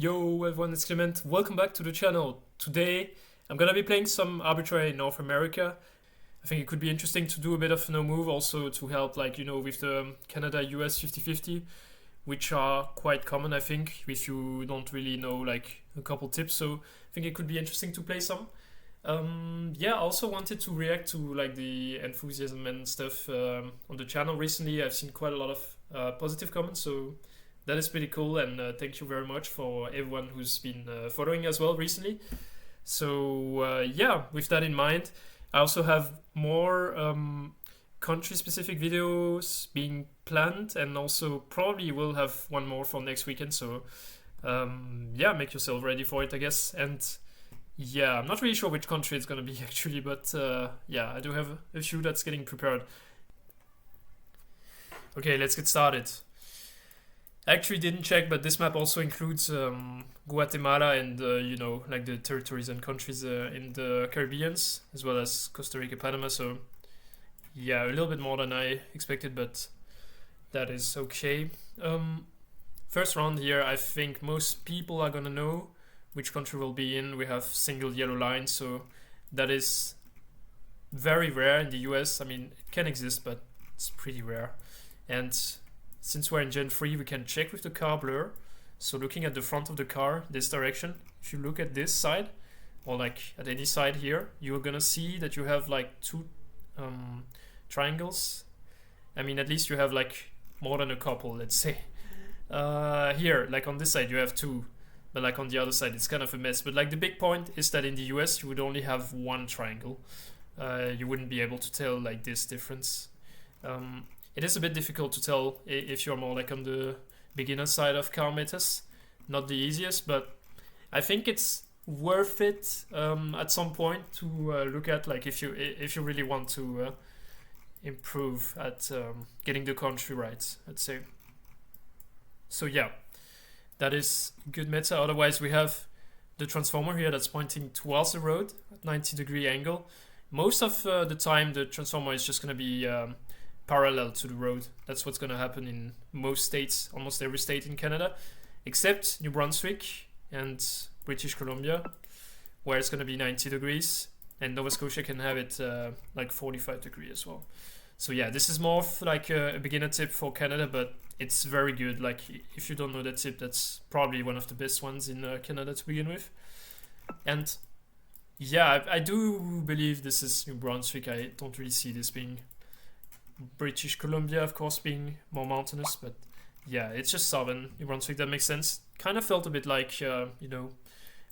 Yo everyone, it's Clement. Welcome back to the channel. Today I'm gonna be playing some arbitrary in North America. I think it could be interesting to do a bit of no move also to help with the Canada US 50-50, which are quite common I think if you don't really know like a couple tips. So I think it could be interesting to play some. I also wanted to react to like the enthusiasm and stuff on the channel recently. I've seen quite a lot of positive comments, so that is pretty cool, and thank you very much for everyone who's been following as well recently. With that in mind, I also have more country-specific videos being planned, and also probably will have one more for next weekend. So make yourself ready for it, I guess. And yeah, I'm not really sure which country it's gonna be actually, but I do have a few that's getting prepared. Okay, let's get started. I actually didn't check, but this map also includes Guatemala and the territories and countries in the Caribbean, as well as Costa Rica, Panama. So yeah, a little bit more than I expected, but that is okay. First round here, I think most people are gonna know which country will be in. We have single yellow line, so that is very rare in the US. I mean, it can exist, but it's pretty rare. And since we're in Gen 3, we can check with the car blur. So looking at the front of the car, this direction, if you look at this side, or like at any side here, you're gonna see that you have like two triangles. I mean, at least you have like more than a couple, let's say. Here, like on this side, you have two, but like on the other side, it's kind of a mess. But like the big point is that in the US, you would only have one triangle. You wouldn't be able to tell like this difference. It is a bit difficult to tell if you're more like on the beginner side of car metas. Not the easiest, but I think it's worth it at some point to look at, like if you really want to improve at getting the country right, I'd say. So yeah, that is good meta. Otherwise, we have the transformer here that's pointing towards the road at 90-degree angle. Most of the time, the transformer is just going to be parallel to the road. That's what's going to happen in most states, almost every state in Canada, except New Brunswick and British Columbia, where it's going to be 90 degrees, and Nova Scotia can have it like 45 degrees as well. So yeah, this is more of like a beginner tip for Canada, but it's very good. Like if you don't know that tip, that's probably one of the best ones in Canada to begin with. And yeah, I do believe this is New Brunswick. I don't really see this being British Columbia, of course, being more mountainous, but yeah, it's just southern New Brunswick. That makes sense. Kind of felt a bit like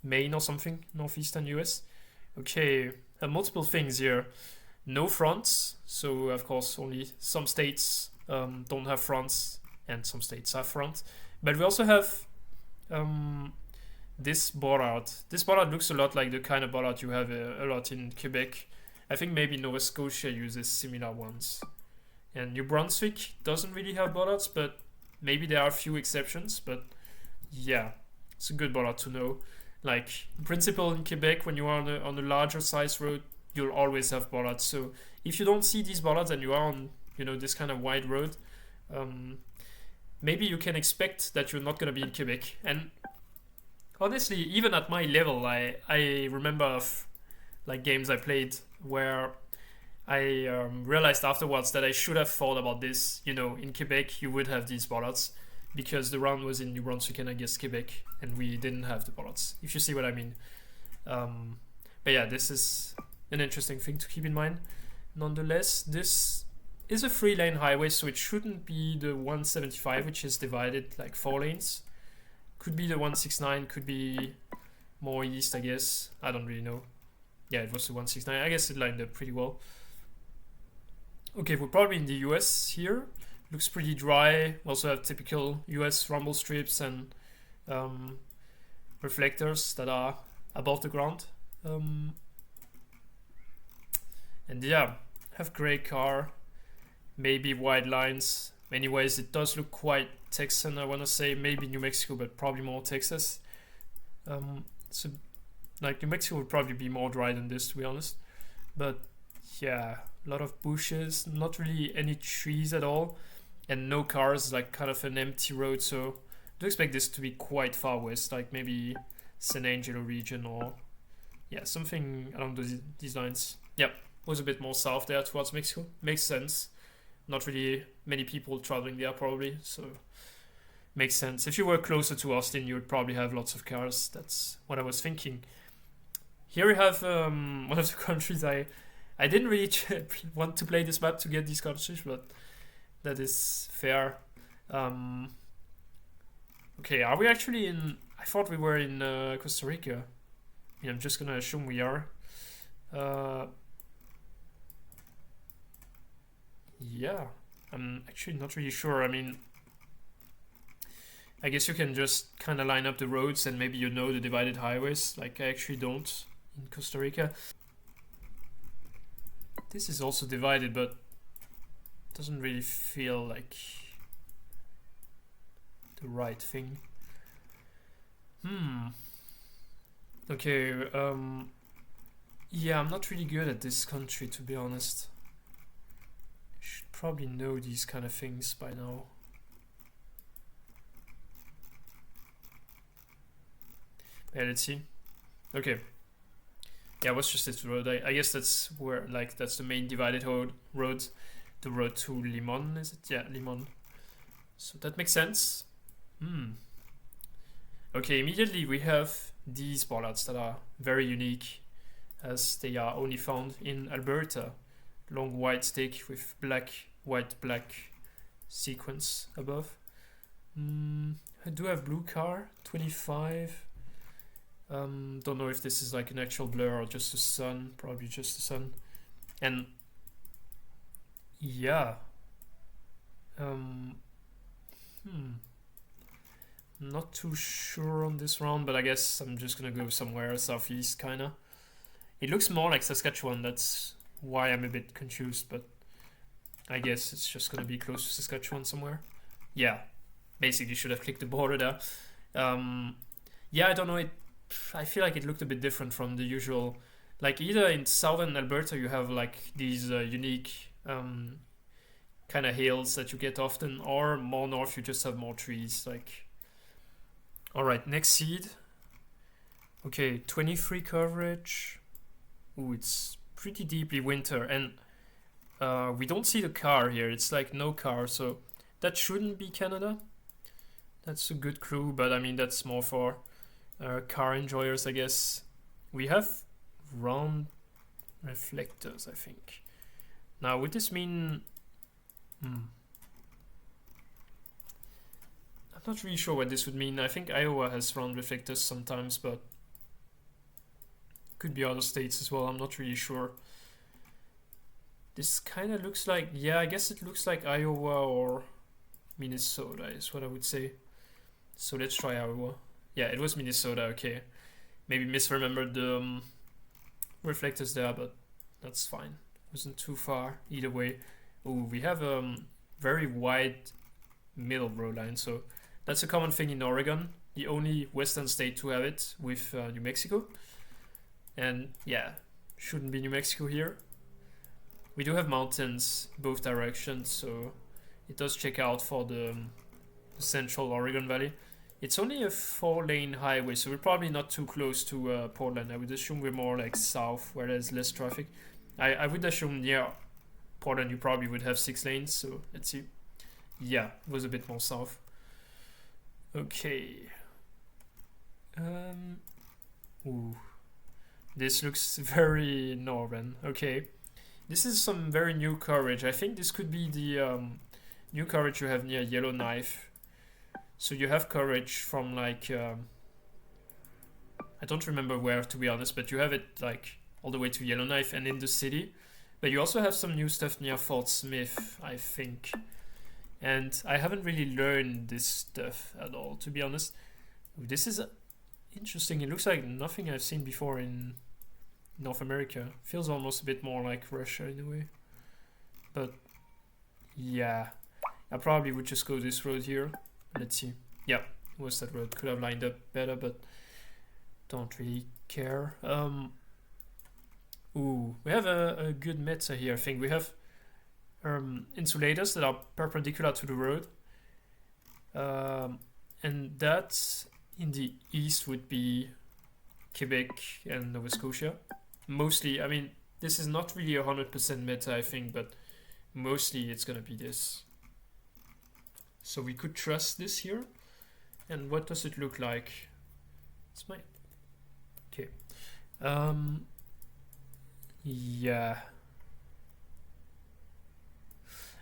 Maine or something, northeastern US. Okay, multiple things here. No fronts, so of course only some states don't have fronts, and some states have front. But we also have this bollard. This bollard looks a lot like the kind of bollard you have a lot in Quebec. I think maybe Nova Scotia uses similar ones. And New Brunswick doesn't really have bollards, but maybe there are a few exceptions. But yeah, it's a good bollard to know. Like, in principle, in Quebec, when you are on a larger size road, you'll always have bollards. So if you don't see these bollards and you are on this kind of wide road, maybe you can expect that you're not going to be in Quebec. And honestly, even at my level, I remember of like games I played where I realized afterwards that I should have thought about this. In Quebec, you would have these bollards because the round was in New Brunswick and I guess Quebec, and we didn't have the bollards, if you see what I mean. But yeah, this is an interesting thing to keep in mind. Nonetheless, this is a 3-lane highway, so it shouldn't be the 175, which is divided like 4 lanes. Could be the 169, could be more east, I guess. I don't really know. Yeah, it was the 169. I guess it lined up pretty well. Okay, we're probably in the US here. Looks pretty dry. We also have typical US rumble strips and reflectors that are above the ground. And yeah, have gray car, maybe wide lines. Anyways, it does look quite Texan, I want to say. Maybe New Mexico, but probably more Texas. So like New Mexico would probably be more dry than this, to be honest. But yeah, a lot of bushes, not really any trees at all, and no cars, like kind of an empty road. So do expect this to be quite far west, like maybe San Angelo region or yeah, something along these lines. Yep, was a bit more south there towards Mexico. Makes sense. Not really many people traveling there probably, so makes sense. If you were closer to Austin, you would probably have lots of cars. That's what I was thinking. Here we have one of the countries I didn't really want to play this map to get these countries, but that is fair. Okay, are we actually in... I thought we were in Costa Rica. Yeah, I'm just gonna assume we are. Yeah, I'm actually not really sure. I mean, I guess you can just kind of line up the roads and maybe you know the divided highways. Like, I actually don't in Costa Rica. This is also divided, but doesn't really feel like the right thing. Okay, yeah, I'm not really good at this country, to be honest. I should probably know these kind of things by now. Yeah, let's see. Okay. Yeah, what's just this road? I guess that's where, like, that's the main divided road. The road to Limon, is it? Yeah, Limon. So that makes sense. Okay, immediately we have these bollards that are very unique, as they are only found in Alberta. Long white stick with black, white, black sequence above. I do have blue car, 25. Don't know if this is like an actual blur or just the sun. Probably just the sun. And yeah. Not too sure on this round, but I guess I'm just gonna go somewhere southeast, kinda. It looks more like Saskatchewan, that's why I'm a bit confused, but I guess it's just gonna be close to Saskatchewan somewhere. Yeah, basically should have clicked the border there. Yeah, I don't know, I feel like it looked a bit different from the usual. Like, either in southern Alberta you have like these unique kind of hills that you get often, or more north you just have more trees. Like, alright, next seed. Okay, 23 coverage. Ooh, it's pretty deeply winter, and we don't see the car here. It's like no car, so that shouldn't be Canada. That's a good clue, but I mean, that's more for car enjoyers, I guess. We have round reflectors, I think. Now, would this mean... I'm not really sure what this would mean. I think Iowa has round reflectors sometimes, but could be other states as well. I'm not really sure. This kind of looks like... Yeah, I guess it looks like Iowa or Minnesota is what I would say. So let's try Iowa. Yeah, it was Minnesota, okay. Maybe misremembered the reflectors there, but that's fine. Wasn't too far either way. Oh, we have a very wide middle row line, so that's a common thing in Oregon. The only western state to have it, with New Mexico. And yeah, shouldn't be New Mexico here. We do have mountains both directions, so it does check out for the central Oregon Valley. It's only a 4-lane highway, so we're probably not too close to Portland. I would assume we're more like south, where there's less traffic. I would assume near Portland you probably would have 6 lanes, so let's see. Yeah, it was a bit more south. Okay. Ooh. This looks very northern. Okay. This is some very new coverage. I think this could be the new coverage you have near Yellowknife. So you have coverage from like... I don't remember where, to be honest, but you have it like all the way to Yellowknife and in the city. But you also have some new stuff near Fort Smith, I think. And I haven't really learned this stuff at all, to be honest. This is interesting. It looks like nothing I've seen before in North America. Feels almost a bit more like Russia in a way. But yeah, I probably would just go this road here. Let's see. Yeah, it was that road. Could have lined up better, but don't really care. Ooh, we have a good meta here, I think. We have insulators that are perpendicular to the road. And that in the east would be Quebec and Nova Scotia. Mostly, I mean, this is not really 100% meta, I think, but mostly it's gonna be this. So we could trust this here. And what does it look like? It's my... Okay. Yeah.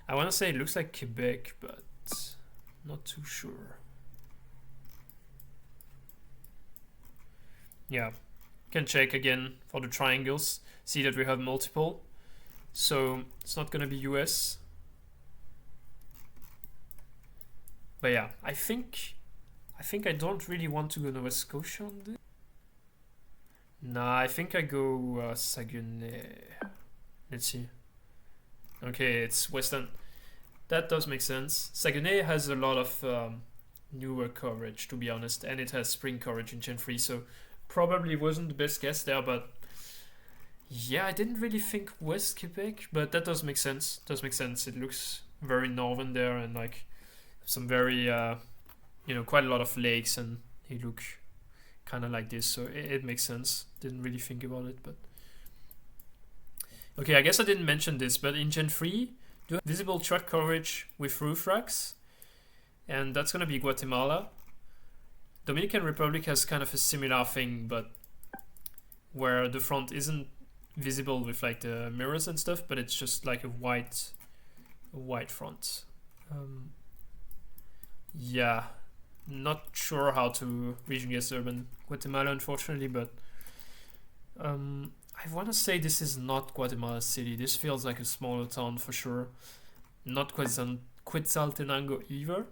I want to say it looks like Quebec, but not too sure. Yeah. Can check again for the triangles. See that we have multiple. So it's not going to be US. But yeah, I think I don't really want to go Nova Scotia on this. Nah, I think I go Saguenay. Let's see. Okay, it's Western. That does make sense. Saguenay has a lot of newer coverage, to be honest, and it has spring coverage in Gen 3, so probably wasn't the best guess there, but yeah, I didn't really think West Quebec, but that does make sense. Does make sense. It looks very northern there, and like some very, you know, quite a lot of lakes, and they look kind of like this, so it makes sense. Didn't really think about it, but okay, I guess I didn't mention this, but in Gen 3, do have visible truck coverage with roof racks, and that's gonna be Guatemala. Dominican Republic has kind of a similar thing, but where the front isn't visible with like the mirrors and stuff, but it's just like a white front. Yeah, not sure how to region guess urban Guatemala, unfortunately, but I want to say this is not Guatemala City. This feels like a smaller town for sure. Not Quetzaltenango either.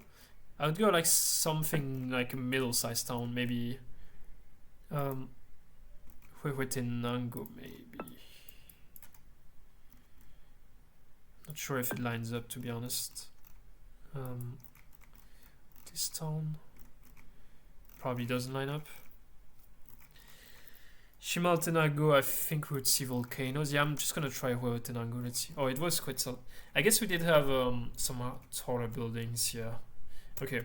I would go like something like a middle-sized town, maybe Huehuetenango, maybe. Not sure if it lines up, to be honest. This town probably doesn't line up. Chimaltenango, I think we would see volcanoes. Yeah, I'm just gonna try Huehuetenango. Let's see. Oh, it was Quetzal. I guess we did have some taller buildings. Yeah. Okay.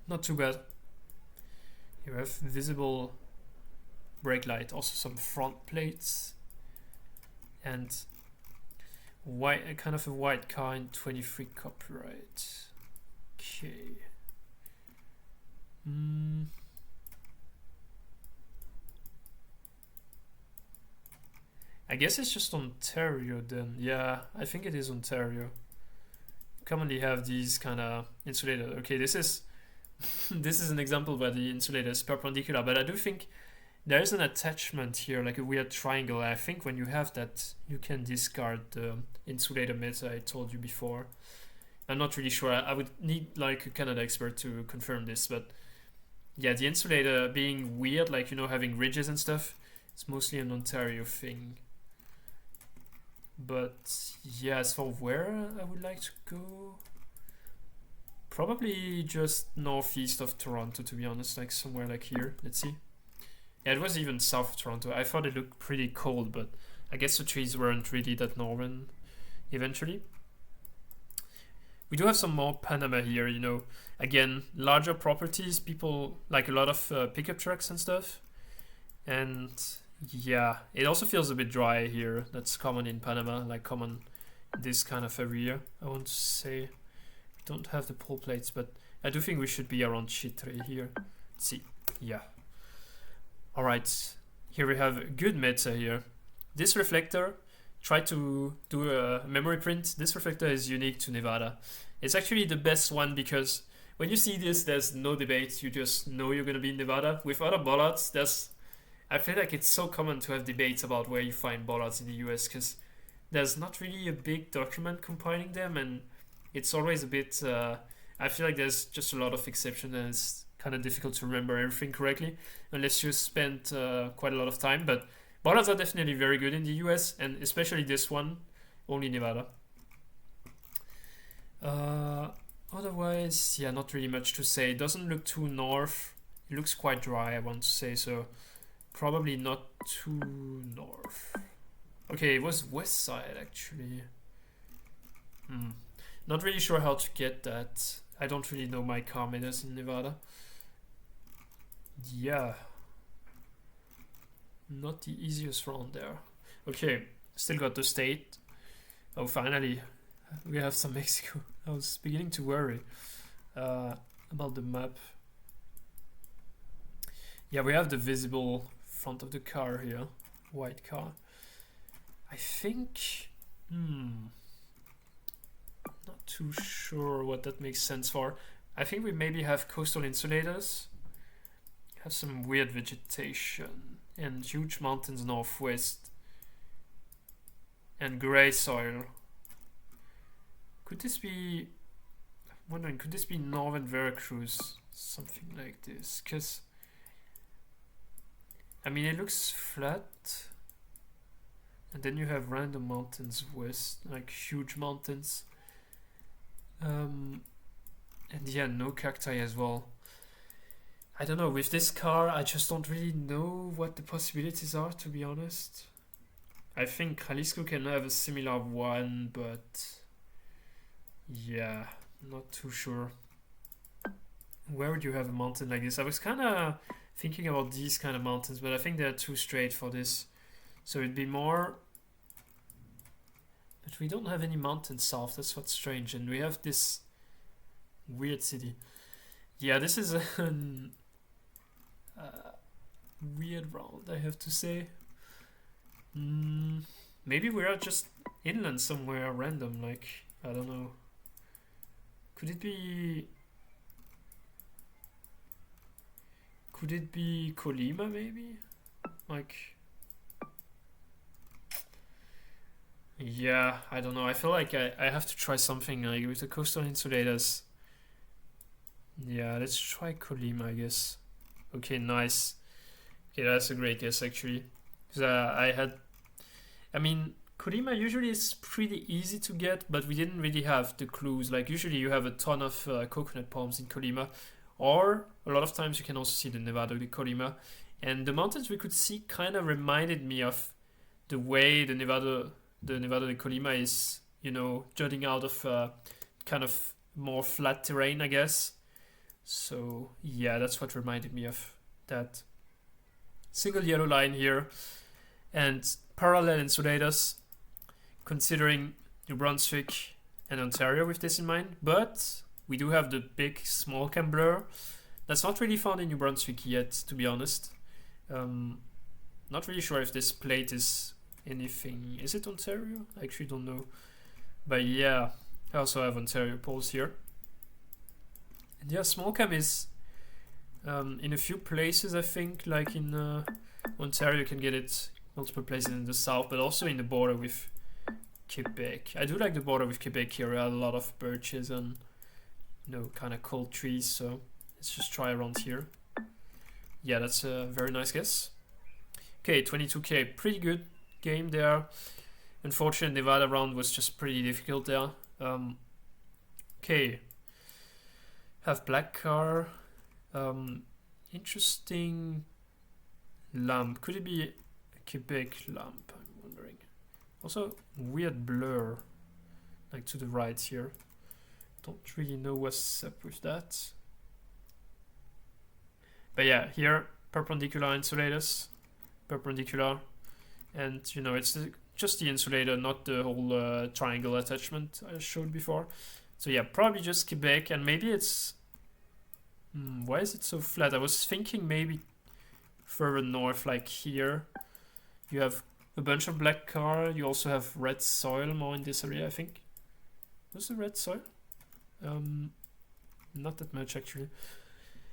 Not too bad. You have visible brake light, also some front plates, and white, kind of a white car in 23 copyright. Okay. I guess it's just Ontario then. Yeah, I think it is Ontario. Commonly have these kind of insulated. Okay, this is this is an example where the insulator is perpendicular, but I do think there is an attachment here, like a weird triangle. I think when you have that, you can discard the insulator meta I told you before. I'm not really sure. I would need like a Canada expert to confirm this, but yeah, the insulator being weird, like, you know, having ridges and stuff, it's mostly an Ontario thing. But yeah, as for where I would like to go, probably just northeast of Toronto, to be honest, like somewhere like here. Let's see. Yeah, it was even south of Toronto. I thought it looked pretty cold, but I guess the trees weren't really that northern eventually. We do have some more Panama here, you know. Again, larger properties, people like a lot of pickup trucks and stuff. And yeah, it also feels a bit dry here. That's common in Panama, like common this kind of area. I want to say we don't have the pole plates, but I do think we should be around Chitre here. Let's see. Yeah. All right. Here we have good meta here. This reflector, try to do a memory print. This reflector is unique to Nevada. It's actually the best one because when you see this, there's no debate. You just know you're going to be in Nevada. With other bollards, I feel like it's so common to have debates about where you find bollards in the US because there's not really a big document compiling them, and it's always a bit, I feel like there's just a lot of exceptions and it's kind of difficult to remember everything correctly unless you spent quite a lot of time. But bollards are definitely very good in the US, and especially this one, only Nevada. Otherwise, yeah, not really much to say. It doesn't look too north. It looks quite dry, I want to say, so probably not too north. Okay, it was west side actually. Not really sure how to get that. I don't really know my kilometers in Nevada. Yeah. Not the easiest round there. Okay, still got the state. Oh, finally, we have some Mexico. I was beginning to worry about the map. Yeah, we have the visible front of the car here. White car. I think... not too sure what that makes sense for. I think we maybe have coastal insulators. Have some weird vegetation. And huge mountains northwest. And gray soil. Could this be... I'm wondering, could this be northern Veracruz? Something like this. Because... I mean, it looks flat. And then you have random mountains west. Like huge mountains. And yeah, no cacti as well. I don't know, with this car, I just don't really know what the possibilities are, to be honest. I think Jalisco can have a similar one, but yeah, not too sure. Where would you have a mountain like this? I was kind of thinking about these kind of mountains, but I think they're too straight for this. So it'd be more... But we don't have any mountains south, that's what's strange. And we have this weird city. Yeah, this is a weird round, I have to say. Maybe we are just inland somewhere random, like, I don't know. Could it be Colima maybe? Like, yeah, I don't know. I feel like I have to try something like with the coastal insulators. Yeah, let's try Colima, I guess. Okay, nice. Okay, that's a great guess actually. Because I mean, Colima usually is pretty easy to get, but we didn't really have the clues. Like usually you have a ton of coconut palms in Colima, or a lot of times you can also see the Nevada de Colima. And the mountains we could see kind of reminded me of the way the Nevada de Colima is, you know, jutting out of kind of more flat terrain, I guess. So yeah, that's what reminded me of that. Single yellow line here, and parallel insulators, considering New Brunswick and Ontario with this in mind. But we do have the big small cam blur. That's not really found in New Brunswick yet, to be honest. Not really sure if this plate is anything. Is it Ontario? I actually don't know. But yeah, I also have Ontario poles here. And yeah, small cam is in a few places, I think, like in Ontario you can get it multiple places in the south, but also in the border with Quebec. I do like the border with Quebec here. We have a lot of birches and, you know, kind of cold trees, so let's just try around here. Yeah, that's a very nice guess. Okay, 22k, pretty good game there. Unfortunately, Nevada round was just pretty difficult there. Okay, have black car. Interesting lamp. Could it be a Quebec lamp? I'm wondering. Also, weird blur, like to the right here. Don't really know what's up with that. But yeah, here perpendicular insulators, perpendicular, and you know it's just the insulator, not the whole triangle attachment I showed before. So yeah, probably just Quebec, and maybe it's. Why is it so flat? I was thinking maybe further north, like here, you have a bunch of black car. You also have red soil more in this area, I think. What's the red soil? Not that much actually.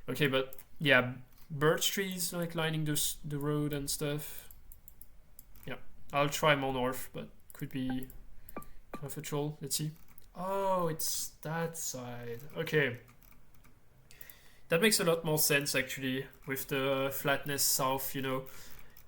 Okay, but yeah, birch trees like lining the road and stuff. Yeah, I'll try more north, but could be kind of a troll. Let's see. Oh, it's that side. Okay. That makes a lot more sense actually with the flatness south, you know,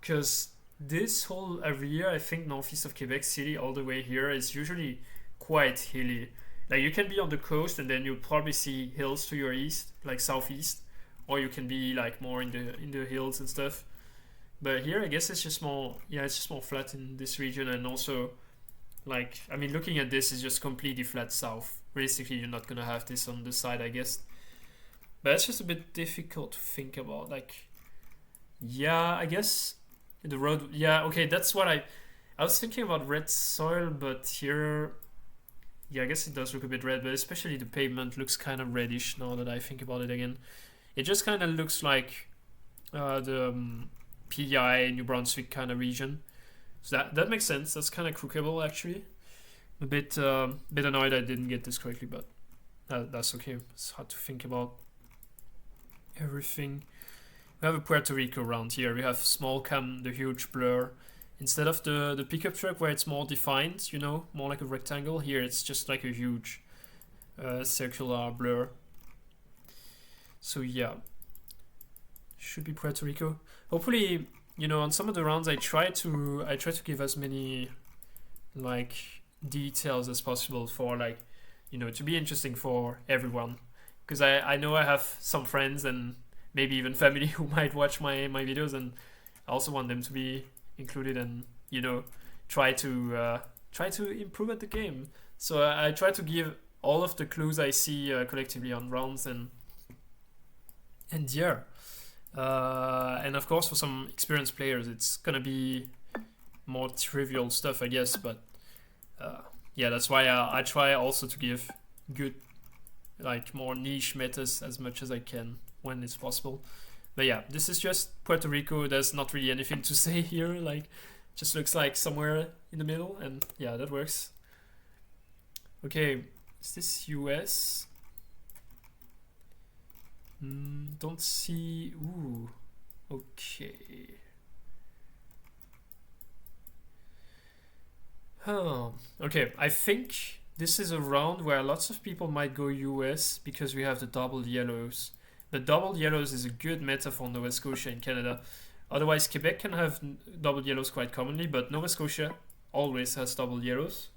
because this whole area, I think northeast of Quebec City all the way here is usually quite hilly. Like you can be on the coast and then you'll probably see hills to your east, like southeast, or you can be like more in the hills and stuff. But here I guess it's just more, yeah, it's just more flat in this region, and also Like, I mean, looking at this is just completely flat south. Realistically, you're not gonna have this on the side, I guess. But it's just a bit difficult to think about. Like, yeah, I guess the road. Yeah, okay, that's what I was thinking about red soil, but here, yeah, I guess it does look a bit red, but especially the pavement looks kind of reddish now that I think about it again. It just kind of looks like the PEI, New Brunswick kind of region. So that makes sense. That's kind of crookable, actually. A bit annoyed I didn't get this correctly, but that's okay. It's hard to think about everything. We have a Puerto Rico round here. We have small cam, the huge blur. Instead of the pickup truck where it's more defined, you know, more like a rectangle, here it's just like a huge circular blur. So yeah, should be Puerto Rico. Hopefully, you know, on some of the rounds I try to give as many like details as possible for, like, you know, to be interesting for everyone. Because I know I have some friends and maybe even family who might watch my videos, and I also want them to be included and, you know, try to improve at the game. So I try to give all of the clues I see collectively on rounds, and yeah. And of course, for some experienced players, it's gonna be more trivial stuff, I guess. But yeah, that's why I try also to give good, like, more niche metas as much as I can when it's possible. But yeah, this is just Puerto Rico. There's not really anything to say here. Like, just looks like somewhere in the middle, and yeah, that works. Okay, is this US? Don't see. Ooh, okay. Oh, okay. I think this is a round where lots of people might go US because we have the double yellows. The double yellows is a good meta for Nova Scotia in Canada. Otherwise, Quebec can have double yellows quite commonly, but Nova Scotia always has double yellows.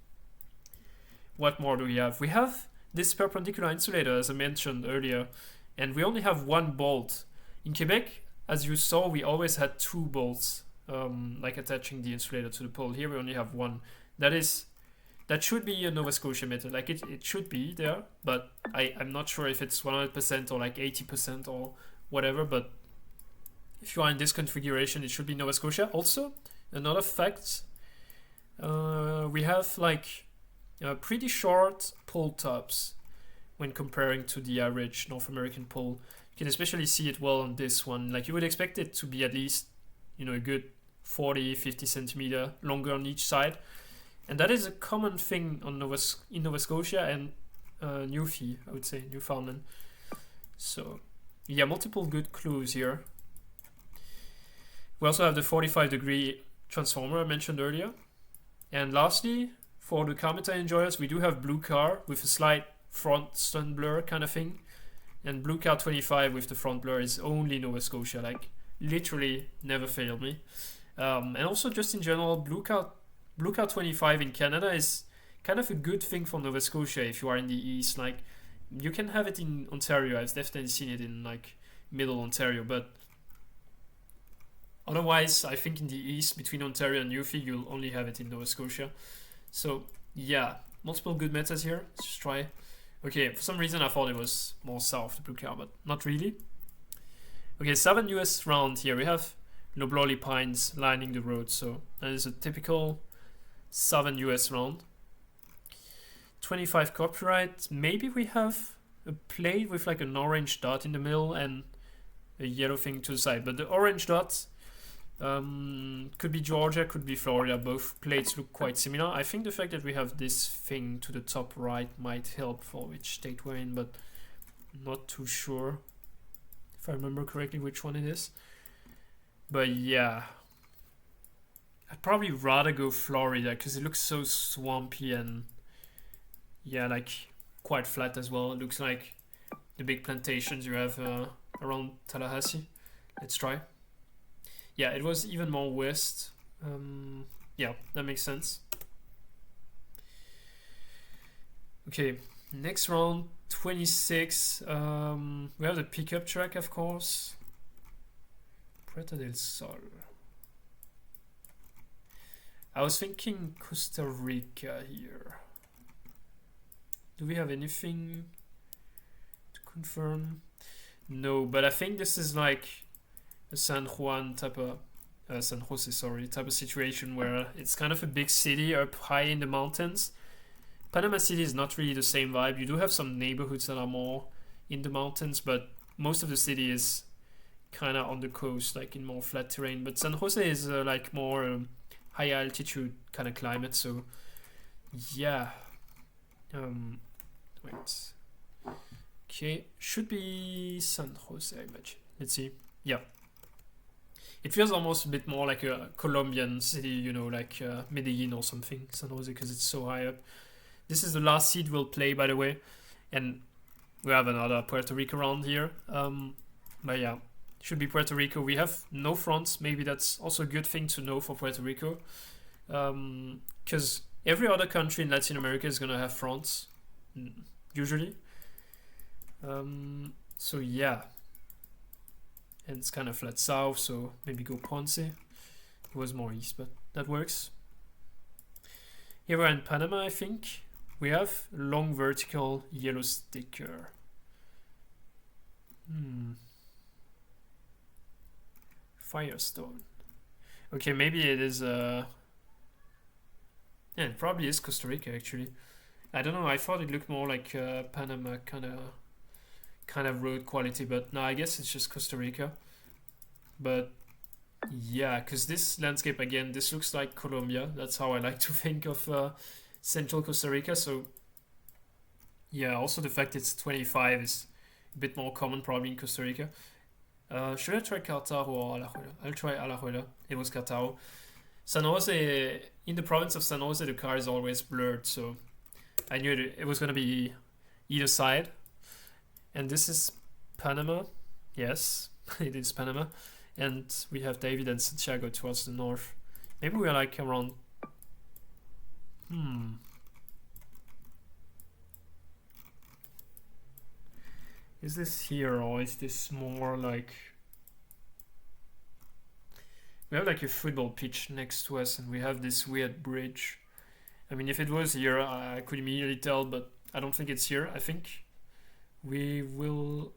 What more do we have? We have this perpendicular insulator, as I mentioned earlier, and we only have one bolt. In Quebec, as you saw, we always had two bolts, like attaching the insulator to the pole. Here we only have one. That should be a Nova Scotia method. Like, it should be there, but I'm not sure if it's 100% or like 80% or whatever. But if you are in this configuration, it should be Nova Scotia. Also, another fact, we have like pretty short pole tops when comparing to the average North American pole. You can especially see it well on this one. Like, you would expect it to be at least, you know, a good 40-50 centimeter longer on each side. And that is a common thing on in Nova Scotia and Newfie, I would say, Newfoundland. So yeah, multiple good clues here. We also have the 45-degree transformer I mentioned earlier. And lastly, for the car meta enjoyers, we do have blue car with a slight front stun blur kind of thing. And blue car 25 with the front blur is only Nova Scotia, like literally never failed me. And also just in general, blue car 25 in Canada is kind of a good thing for Nova Scotia if you are in the east. Like, you can have it in Ontario. I've definitely seen it in like middle Ontario, but otherwise I think in the east between Ontario and Newfie you'll only have it in Nova Scotia. So yeah, multiple good metas here. Let's just try. Okay, for some reason I thought it was more south, the blue car, but not really. Okay, 7 US round here. We have loblolly pines lining the road, so that is a typical Southern US round. 25 copyright. Maybe we have a plate with like an orange dot in the middle and a yellow thing to the side. But the orange dots could be Georgia, could be Florida. Both plates look quite similar. I think the fact that we have this thing to the top right might help for which state we're in, but I'm not too sure if I remember correctly which one it is. But yeah, I'd probably rather go Florida because it looks so swampy and yeah, like quite flat as well. It looks like the big plantations you have around Tallahassee. Let's try. Yeah, it was even more west. Yeah, that makes sense. Okay, next round, 26. We have the pickup truck, of course. Puerto del Sol. I was thinking Costa Rica here. Do we have anything to confirm? No, but I think this is like a San Juan type of San Jose, sorry, type of situation where it's kind of a big city up high in the mountains. Panama City is not really the same vibe. You do have some neighborhoods that are more in the mountains, but most of the city is kind of on the coast, like in more flat terrain. But San Jose is like more high altitude kind of climate. So yeah, wait. Okay, should be San Jose, I imagine. Let's see. Yeah. It feels almost a bit more like a Colombian city, you know, like Medellin or something, San Jose, because it's so high up. This is the last seed we'll play, by the way. And we have another Puerto Rico round here. But yeah, should be Puerto Rico. We have no fronts. Maybe that's also a good thing to know for Puerto Rico. Because every other country in Latin America is going to have fronts, usually. So yeah. And it's kind of flat south, so maybe go Ponce. It was more east, but that works. Here we're in Panama, I think. We have long vertical yellow sticker. Firestone. Okay, maybe it is yeah, it probably is Costa Rica actually. I don't know, I thought it looked more like Panama kind of road quality, but no, I guess it's just Costa Rica. But yeah, because this landscape again, this looks like Colombia. That's how I like to think of central Costa Rica. So yeah, also the fact it's 25 is a bit more common probably in Costa Rica. Should I try Cartago or Alajuela? I'll try Alajuela. It was Cartago. San Jose, in the province of San Jose, the car is always blurred, so I knew it was going to be either side. And this is Panama. Yes, it is Panama. And we have David and Santiago towards the north. Maybe we're like around... Is this here or is this more like... We have like a football pitch next to us and we have this weird bridge. I mean, if it was here, I could immediately tell, but I don't think it's here. I think we will...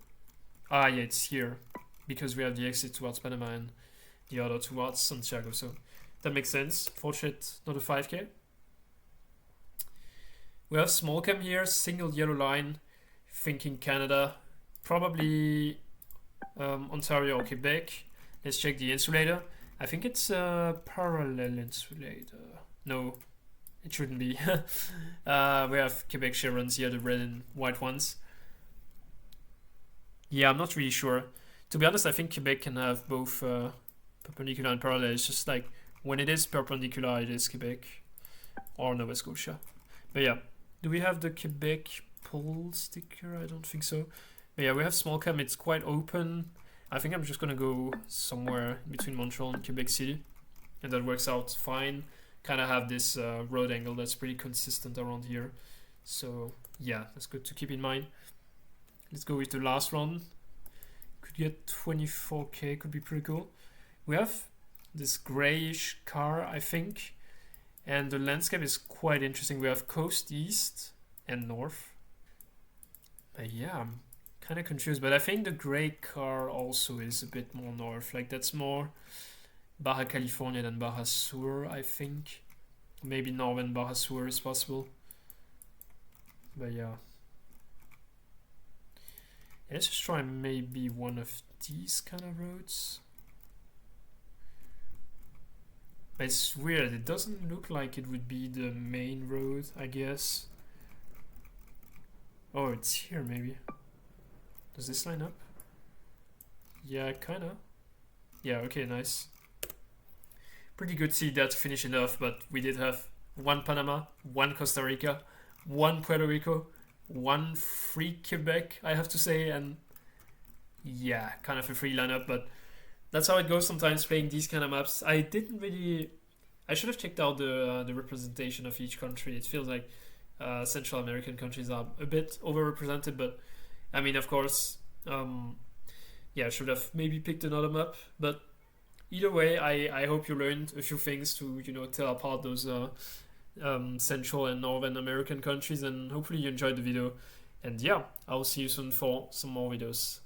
Ah, yeah, it's here. Because we have the exit towards Panama and the other towards Santiago. So that makes sense. Fortunate, not a 5K. We have small cam here, single yellow line, thinking Canada. Probably Ontario or Quebec. Let's check the insulator. I think it's a parallel insulator. No, it shouldn't be. We have Quebec chevrons here, the red and white ones. Yeah, I'm not really sure. To be honest, I think Quebec can have both perpendicular and parallel. It's just like when it is perpendicular, it is Quebec or Nova Scotia. But yeah, do we have the Quebec pole sticker? I don't think so. But yeah, we have small cam. It's quite open. I think I'm just gonna go somewhere between Montreal and Quebec City, and that works out fine. Kind of have this road angle that's pretty consistent around here. So yeah, that's good to keep in mind. Let's go with the last run. Could get 24K, could be pretty cool. We have this grayish car, I think, and the landscape is quite interesting. We have coast east and north. Yeah, I'm kind of confused, but I think the gray car also is a bit more north. Like that's more Baja California than Baja Sur, I think. Maybe northern Baja Sur is possible. But yeah. Let's just try maybe one of these kind of roads. But it's weird, it doesn't look like it would be the main road, I guess. Oh, it's here maybe. Does this line up? Yeah, kinda. Yeah, okay, nice. Pretty good seed there to finish it off, but we did have one Panama, one Costa Rica, one Puerto Rico, one free Quebec, I have to say, and yeah, kind of a free lineup, but that's how it goes sometimes playing these kind of maps. I should have checked out the representation of each country. It feels like Central American countries are a bit overrepresented, but I mean, of course, yeah, I should have maybe picked another map, but either way, I hope you learned a few things to, you know, tell apart those Central and Northern American countries, and hopefully you enjoyed the video. And yeah, I'll see you soon for some more videos.